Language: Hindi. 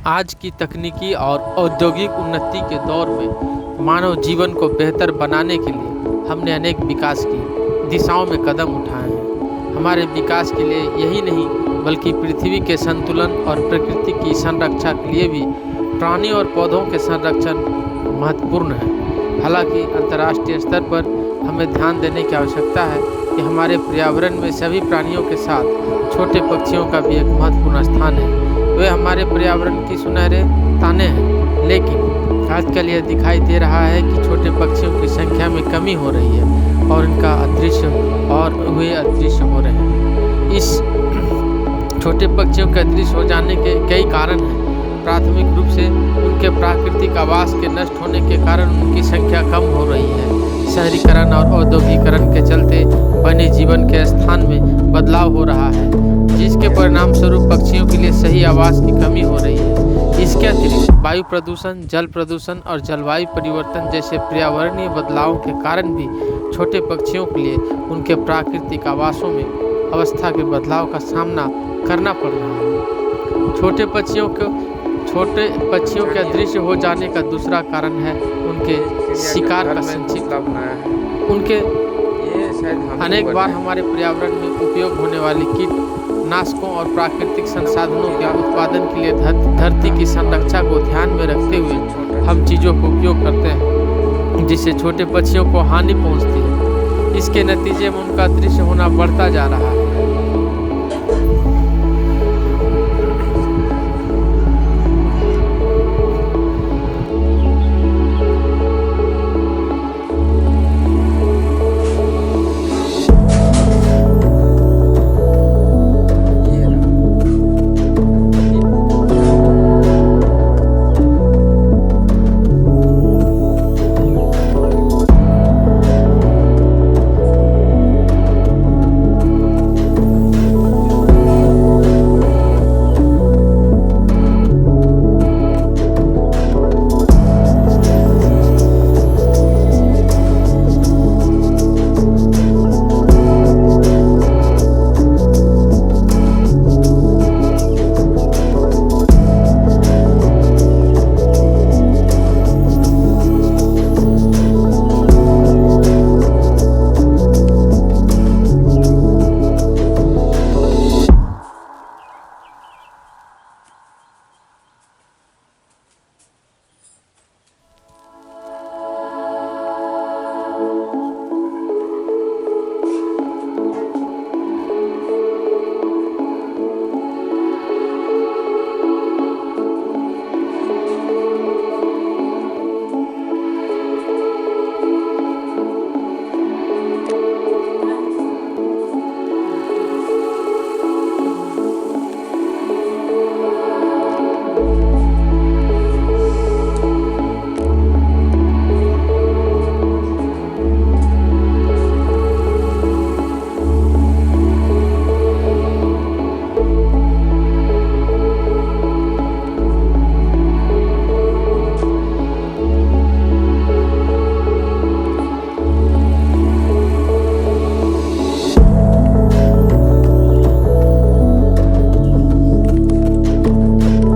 आज की तकनीकी और औद्योगिक उन्नति के दौर में मानव जीवन को बेहतर बनाने के लिए हमने अनेक विकास की दिशाओं में कदम उठाए हैं। हमारे विकास के लिए यही नहीं बल्कि पृथ्वी के संतुलन और प्रकृति की संरक्षा के लिए भी प्राणी और पौधों के संरक्षण महत्वपूर्ण है। हालांकि अंतर्राष्ट्रीय स्तर पर हमें ध्यान देने की आवश्यकता है कि हमारे पर्यावरण में सभी प्राणियों के साथ छोटे पक्षियों का भी एक महत्वपूर्ण स्थान है। वे हमारे पर्यावरण की सुनहरे ताने हैं, लेकिन आजकल यह दिखाई दे रहा है कि छोटे पक्षियों की संख्या में कमी हो रही है और इनका अदृश्य हो रहे हैं। इस छोटे पक्षियों के अदृश्य हो जाने के कई कारण हैं। प्राथमिक रूप से उनके प्राकृतिक आवास के नष्ट होने के कारण उनकी संख्या कम हो रही है। शहरीकरण और औद्योगिकरण के चलते वन्य जीवन के स्थान में बदलाव हो रहा है, जिसके परिणाम स्वरूप पक्षियों के लिए सही आवास की कमी हो रही है। इसके अतिरिक्त वायु प्रदूषण, जल प्रदूषण और जलवायु परिवर्तन जैसे पर्यावरणीय बदलावों के कारण भी छोटे पक्षियों के लिए उनके प्राकृतिक आवासों में अवस्था के बदलाव का सामना करना पड़ रहा है। छोटे पक्षियों के अदृश्य हो जाने का दूसरा कारण है उनके शिकार का संचित उनके अनेक बार हमारे पर्यावरण में उपयोग होने वाले कीटनाशकों और प्राकृतिक संसाधनों के उत्पादन के लिए धरती की संरक्षा को ध्यान में रखते हुए हम चीज़ों को उपयोग करते हैं, जिससे छोटे पक्षियों को हानि पहुंचती है। इसके नतीजे में उनका दृश्य होना बढ़ता जा रहा है।